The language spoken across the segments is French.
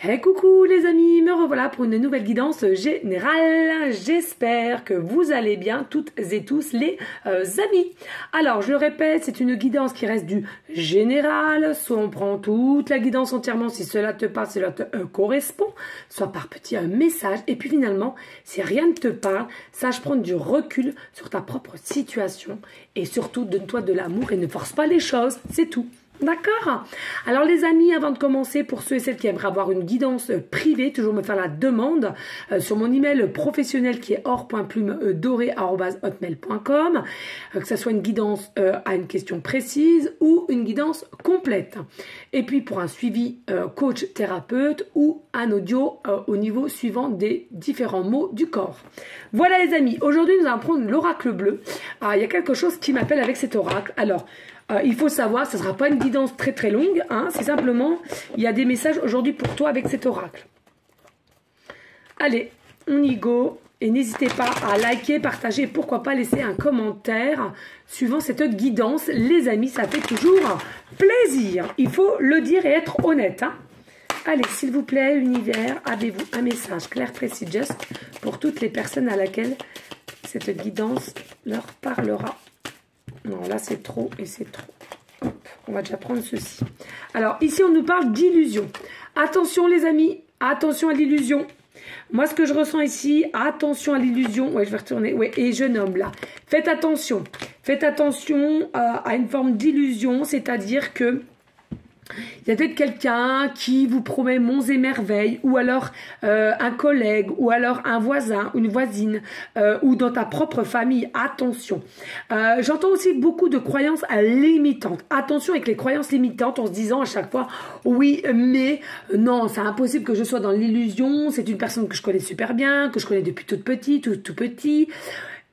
Hey coucou les amis, me revoilà pour une nouvelle guidance générale. J'espère que vous allez bien toutes et tous les amis. Alors je le répète, c'est une guidance qui reste du général. Soit on prend toute la guidance entièrement si cela te parle, cela te correspond. Soit par petit message. Et puis finalement, si rien ne te parle, sache prendre du recul sur ta propre situation. Et surtout, donne-toi de l'amour et ne force pas les choses. C'est tout. D'accord. Alors les amis, avant de commencer, pour ceux et celles qui aimeraient avoir une guidance privée, toujours me faire la demande sur mon email professionnel qui est or.plumedoré@hotmail.com, que ce soit une guidance à une question précise ou une guidance complète. Et puis pour un suivi coach thérapeute ou un audio au niveau suivant des différents mots du corps. Voilà les amis, aujourd'hui nous allons prendre l'oracle bleu. Il y a quelque chose qui m'appelle avec cet oracle. Alors, il faut savoir, ce ne sera pas une guidance très très longue, hein, c'est simplement, il y a des messages aujourd'hui pour toi avec cet oracle. Allez, on y go, et n'hésitez pas à liker, partager, pourquoi pas laisser un commentaire suivant cette guidance. Les amis, ça fait toujours plaisir, il faut le dire et être honnête. Hein. Allez, s'il vous plaît, univers, avez-vous un message clair, précis, juste pour toutes les personnes à laquelle cette guidance leur parlera. Non, là, c'est trop et c'est trop. Hop, on va déjà prendre ceci. Alors, ici, on nous parle d'illusion. Attention, les amis. Attention à l'illusion. Moi, ce que je ressens ici, attention à l'illusion. Ouais, je vais retourner. Ouais, et je nomme là. Faites attention. Faites attention à une forme d'illusion. C'est-à-dire que il y a peut-être quelqu'un qui vous promet monts et merveilles, ou alors un collègue, ou alors un voisin, une voisine, ou dans ta propre famille. Attention. J'entends aussi beaucoup de croyances limitantes. Attention avec les croyances limitantes en se disant à chaque fois, oui, mais non, c'est impossible que je sois dans l'illusion, c'est une personne que je connais super bien, que je connais depuis toute petite, tout petit.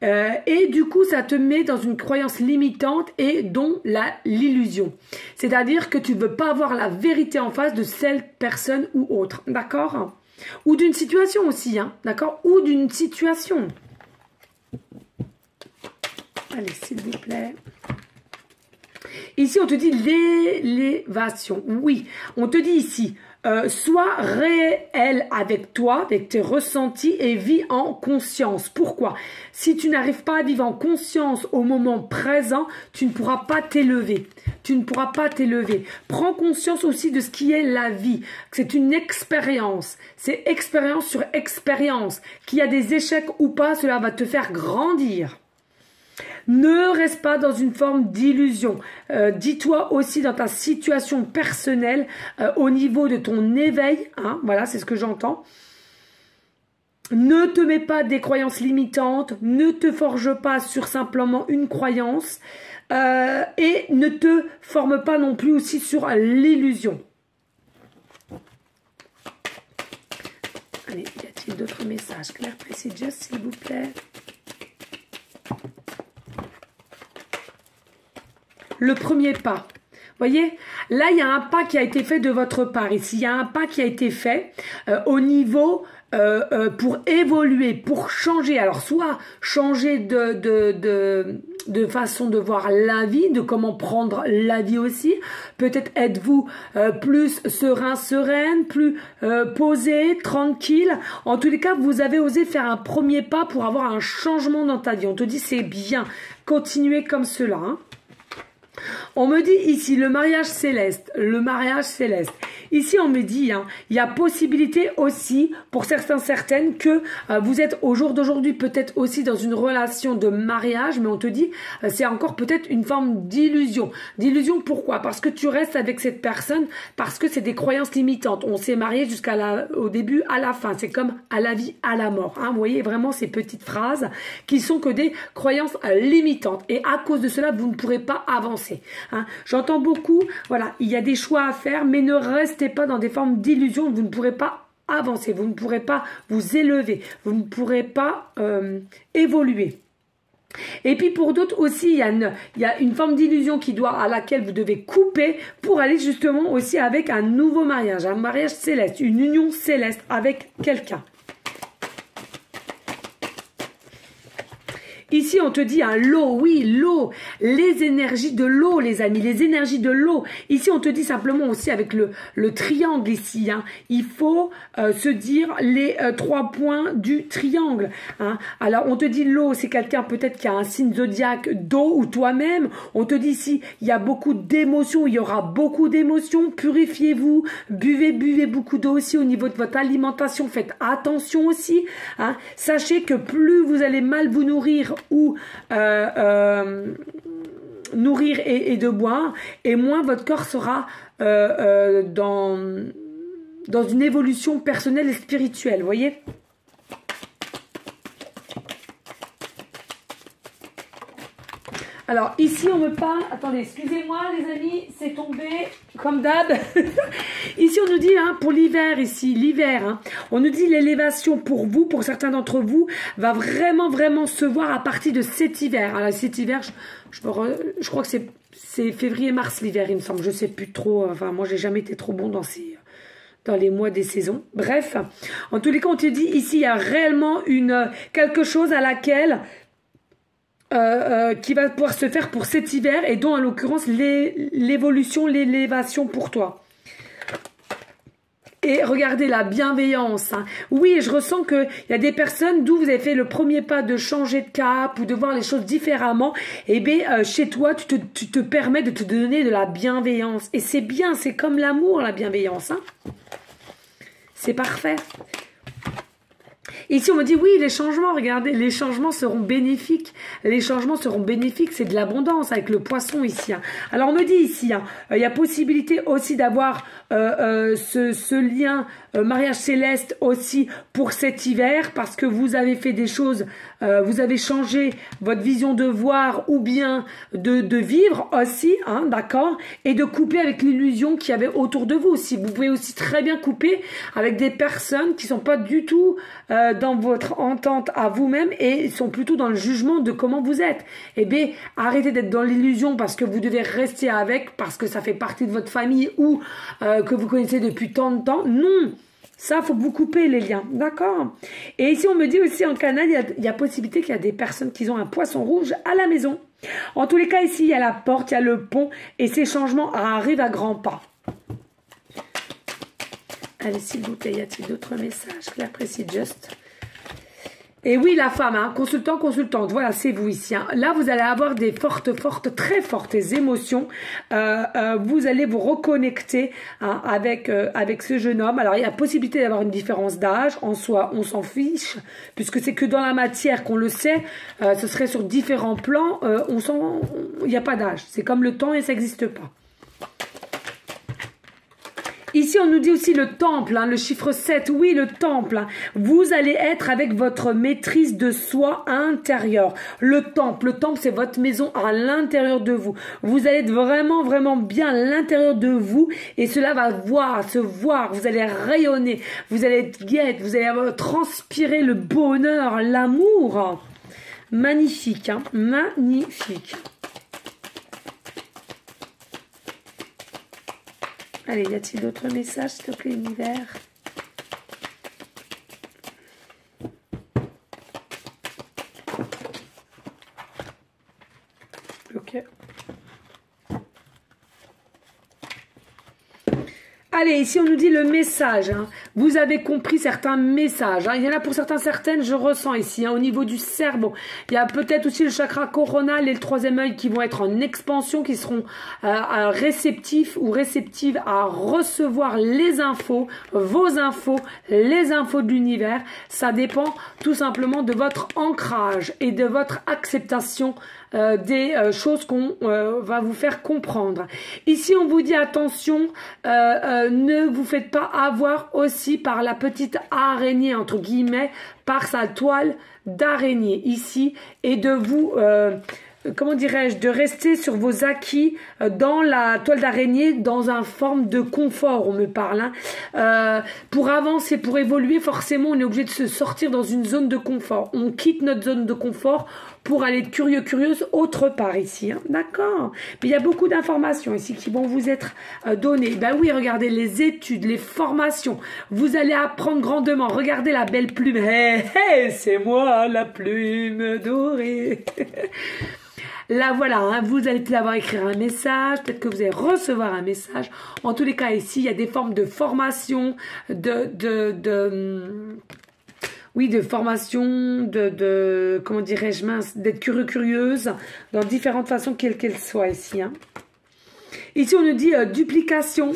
Et du coup, ça te met dans une croyance limitante et dont l'illusion. C'est-à-dire que tu ne veux pas avoir la vérité en face de cette personne ou autre, d'accord? Ou d'une situation aussi, hein, d'accord? Ou d'une situation. Allez, s'il vous plaît. Ici, on te dit l'élévation. Oui, on te dit ici, sois réel avec toi, avec tes ressentis et vis en conscience. Pourquoi? Si tu n'arrives pas à vivre en conscience au moment présent, tu ne pourras pas t'élever. Tu ne pourras pas t'élever. Prends conscience aussi de ce qui est la vie. C'est une expérience. C'est expérience sur expérience. Qu'il y a des échecs ou pas, cela va te faire grandir. Ne reste pas dans une forme d'illusion. Dis-toi aussi dans ta situation personnelle, au niveau de ton éveil, hein, voilà, c'est ce que j'entends. Ne te mets pas des croyances limitantes, ne te forge pas sur simplement une croyance et ne te forme pas non plus aussi sur l'illusion. Allez, y a-t-il d'autres messages clairs, précis, juste s'il vous plaît? Le premier pas. Voyez, là, il y a un pas qui a été fait de votre part. Ici, il y a un pas qui a été fait au niveau pour évoluer, pour changer. Alors, soit changer de façon de voir la vie, de comment prendre la vie aussi. Peut-être êtes-vous plus serein, sereine, plus posé, tranquille. En tous les cas, vous avez osé faire un premier pas pour avoir un changement dans ta vie. On te dit, c'est bien. Continuez comme cela, hein. On me dit ici le mariage céleste, le mariage céleste. Ici on me dit, hein, il y a possibilité aussi pour certains, certaines que vous êtes au jour d'aujourd'hui peut-être aussi dans une relation de mariage, mais on te dit c'est encore peut-être une forme d'illusion. D'illusion pourquoi? Parce que tu restes avec cette personne, parce que c'est des croyances limitantes. On s'est marié au début, à la fin. C'est comme à la vie, à la mort. Hein. Vous voyez vraiment ces petites phrases qui sont que des croyances limitantes. Et à cause de cela, vous ne pourrez pas avancer. Hein. J'entends beaucoup, voilà, il y a des choix à faire, mais ne restez pas dans des formes d'illusion, vous ne pourrez pas avancer, vous ne pourrez pas vous élever, vous ne pourrez pas évoluer. Et puis pour d'autres aussi, il y a une forme d'illusion à laquelle vous devez couper pour aller justement aussi avec un nouveau mariage, un mariage céleste, une union céleste avec quelqu'un. Ici, on te dit l'eau, oui, l'eau, les énergies de l'eau, les amis, les énergies de l'eau. Ici, on te dit simplement aussi avec le triangle ici, hein, il faut se dire les 3 points du triangle. Hein. Alors, on te dit l'eau, c'est quelqu'un peut-être qui a un signe zodiaque d'eau ou toi-même. On te dit ici, il y a beaucoup d'émotions, il y aura beaucoup d'émotions. Purifiez-vous, buvez beaucoup d'eau aussi au niveau de votre alimentation. Faites attention aussi. Hein. Sachez que plus vous allez mal vous nourrir ou nourrir et de boire, et moins votre corps sera dans une évolution personnelle et spirituelle, voyez. Alors, ici, on me parle... Attendez, excusez-moi, les amis, c'est tombé comme d'hab. Ici, on nous dit, hein, pour l'hiver, ici, l'hiver, hein, on nous dit l'élévation pour vous, pour certains d'entre vous, va vraiment se voir à partir de cet hiver. Alors, cet hiver, je crois que c'est février-mars, l'hiver, il me semble. Je sais plus trop. Enfin, moi, j'ai jamais été trop bon dans les mois des saisons. Bref, en tous les cas, on te dit, ici, il y a réellement quelque chose à laquelle... qui va pouvoir se faire pour cet hiver et dont en l'occurrence l'évolution, l'élévation pour toi. Et regardez la bienveillance. Hein. Oui, je ressens qu'il y a des personnes d'où vous avez fait le premier pas de changer de cap ou de voir les choses différemment. Et bien, chez toi, tu te permets de te donner de la bienveillance. Et c'est bien, c'est comme l'amour, la bienveillance. Hein. C'est parfait. Ici, on me dit, oui, les changements, regardez, les changements seront bénéfiques. Les changements seront bénéfiques, c'est de l'abondance avec le poisson ici. Hein. Alors, on me dit ici, hein, il y a possibilité aussi d'avoir ce lien mariage céleste aussi pour cet hiver parce que vous avez fait des choses, vous avez changé votre vision de voir ou bien de vivre aussi, hein, d'accord, et de couper avec l'illusion qu'il y avait autour de vous aussi. Vous pouvez aussi très bien couper avec des personnes qui sont pas du tout dans votre entente à vous-même et sont plutôt dans le jugement de comment vous êtes. Eh bien, arrêtez d'être dans l'illusion parce que vous devez rester avec, parce que ça fait partie de votre famille ou que vous connaissez depuis tant de temps. Non, ça, faut que vous coupez les liens, d'accord? Et ici, on me dit aussi en Canada, il y a possibilité qu'il y a des personnes qui ont un poisson rouge à la maison. En tous les cas, ici, il y a la porte, il y a le pont et ces changements arrivent à grands pas. Allez, s'il vous plaît, y a-t-il d'autres messages? Claire Précis Just. Et oui, la femme, hein, consultant, consultante, voilà, c'est vous ici. Hein. Là, vous allez avoir des très fortes émotions. Vous allez vous reconnecter hein, avec ce jeune homme. Alors, il y a possibilité d'avoir une différence d'âge. En soi, on s'en fiche, puisque c'est que dans la matière qu'on le sait. Ce serait sur différents plans. Il n'y a pas d'âge. C'est comme le temps et ça n'existe pas. Ici, on nous dit aussi le temple, hein, le chiffre 7. Oui, le temple. Hein. Vous allez être avec votre maîtrise de soi intérieure. Le temple, c'est votre maison à l'intérieur de vous. Vous allez être vraiment bien à l'intérieur de vous et cela va se voir. Vous allez rayonner, vous allez être guette, vous allez transpirer le bonheur, l'amour. Magnifique, hein, magnifique. Allez, y a-t-il d'autres messages, s'il te plaît, univers? Ok. Allez, ici on nous dit le message. Hein. Vous avez compris certains messages. Hein. Il y en a pour certaines, je ressens ici. Hein, au niveau du cerveau, il y a peut-être aussi le chakra coronal et le troisième œil qui vont être en expansion, qui seront réceptifs ou réceptives à recevoir les infos, vos infos, les infos de l'univers. Ça dépend tout simplement de votre ancrage et de votre acceptation des choses qu'on va vous faire comprendre. Ici, on vous dit attention, ne vous faites pas avoir aussi par la petite araignée, entre guillemets, par sa toile d'araignée ici, et de vous... comment dirais-je, de rester sur vos acquis dans la toile d'araignée, dans une forme de confort, on me parle. Hein. Pour avancer, pour évoluer, forcément, on est obligé de se sortir dans une zone de confort. On quitte notre zone de confort pour aller être curieux, curieuse autre part ici. Hein. D'accord. Mais il y a beaucoup d'informations ici qui vont vous être données. Ben oui, regardez les études, les formations. Vous allez apprendre grandement. Regardez la belle plume. Hey, hey, c'est moi la plume dorée. Là, voilà, hein, vous allez peut-être avoir écrit un message, peut-être que vous allez recevoir un message. En tous les cas, ici, il y a des formes de formation, oui, de formation, comment dirais-je, mince, d'être curieux, curieuse, dans différentes façons, quelles qu'elles soient ici. Hein. Ici, on nous dit duplication,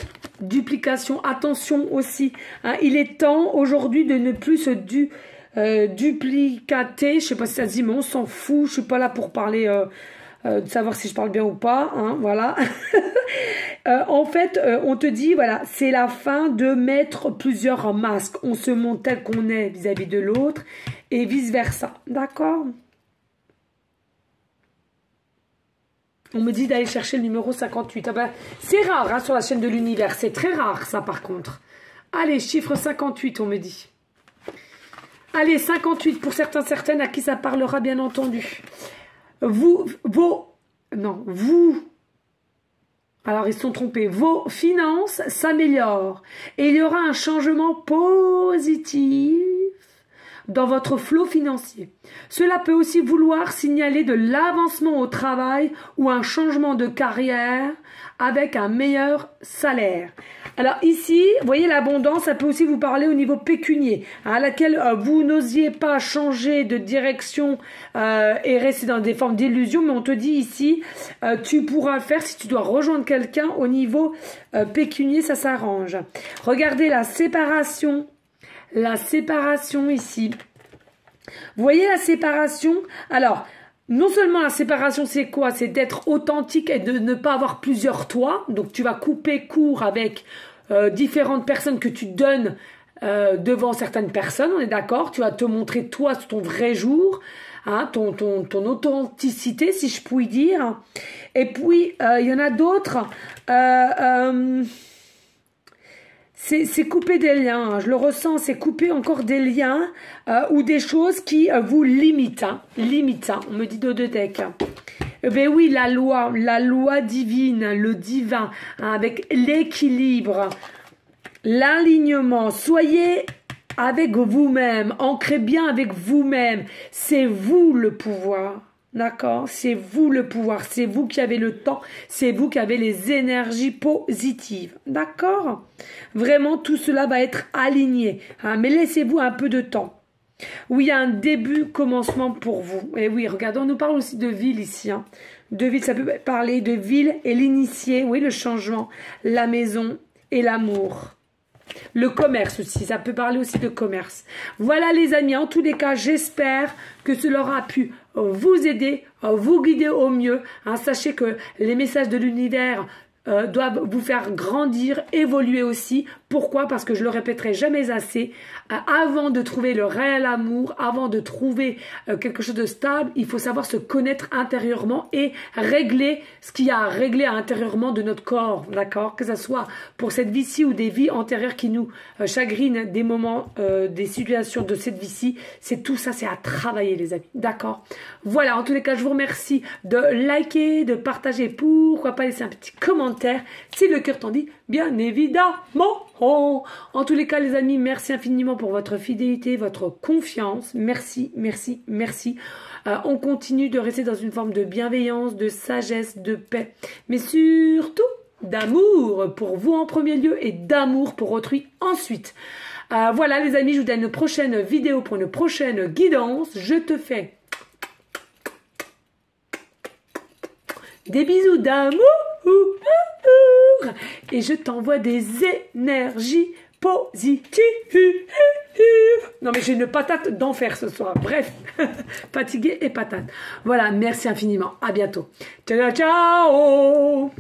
attention aussi. Hein, il est temps aujourd'hui de ne plus se duplicater, je sais pas si ça se dit, mais on s'en fout, je suis pas là pour parler... de savoir si je parle bien ou pas, hein, voilà. En fait, on te dit, voilà, c'est la fin de mettre plusieurs masques. On se montre tel qu'on est vis-à-vis de l'autre et vice-versa, d'accord? On me dit d'aller chercher le numéro 58. Ah ben, c'est rare hein, sur la chaîne de l'univers, c'est très rare ça par contre. Allez, chiffre 58, on me dit. Allez, 58 pour certains, certaines à qui ça parlera bien entendu. Alors ils se sont trompés, vos finances s'améliorent et il y aura un changement positif dans votre flot financier. Cela peut aussi vouloir signaler de l'avancement au travail ou un changement de carrière avec un meilleur salaire. Alors ici, vous voyez l'abondance, ça peut aussi vous parler au niveau pécunier, à laquelle vous n'osiez pas changer de direction et rester dans des formes d'illusion, mais on te dit ici, tu pourras le faire si tu dois rejoindre quelqu'un au niveau pécunier, ça s'arrange. Regardez la séparation ici. Vous voyez la séparation? Alors, non seulement la séparation, c'est quoi? C'est d'être authentique et de ne pas avoir plusieurs toi. Donc, tu vas couper court avec différentes personnes que tu donnes devant certaines personnes, on est d'accord? Tu vas te montrer toi sous ton vrai jour, hein, ton authenticité, si je puis dire. Et puis, il y en a d'autres... c'est couper des liens, hein, je le ressens, c'est couper encore des liens ou des choses qui vous limitent. Hein, on me dit de deux decks. Eh bien oui, la loi divine, le divin, hein, avec l'équilibre, l'alignement. Soyez avec vous-même, ancrez bien avec vous-même. C'est vous le pouvoir. D'accord? C'est vous le pouvoir, c'est vous qui avez le temps, c'est vous qui avez les énergies positives. D'accord? Vraiment, tout cela va être aligné. Hein, mais laissez-vous un peu de temps. Oui, il y a un début, commencement pour vous. Et oui, regardez, on nous parle aussi de ville ici. Hein. De ville, ça peut parler de ville et l'initié, oui, le changement, la maison et l'amour. Le commerce aussi, ça peut parler aussi de commerce. Voilà les amis, en tous les cas, j'espère que cela aura pu vous aider, vous guider au mieux. Hein, sachez que les messages de l'univers doivent vous faire grandir, évoluer aussi. Pourquoi? Parce que je le répéterai jamais assez. Avant de trouver le réel amour, avant de trouver quelque chose de stable, il faut savoir se connaître intérieurement et régler ce qu'il y a à régler intérieurement de notre corps, d'accord? Que ce soit pour cette vie-ci ou des vies antérieures qui nous chagrinent, des moments, des situations de cette vie-ci, c'est tout ça, c'est à travailler les amis, d'accord? Voilà, en tous les cas, je vous remercie de liker, de partager, pourquoi pas laisser un petit commentaire si le cœur t'en dit, bien évidemment. En tous les cas, les amis, merci infiniment pour votre fidélité, votre confiance. Merci, merci, merci. On continue de rester dans une forme de bienveillance, de sagesse, de paix, mais surtout d'amour pour vous en premier lieu et d'amour pour autrui ensuite. Voilà, les amis, je vous donne une prochaine vidéo pour une prochaine guidance. Je te fais des bisous d'amour. Et je t'envoie des énergies positives. Non mais j'ai une patate d'enfer ce soir. Bref, fatiguée et patate. Voilà, merci infiniment. À bientôt. Ciao, ciao.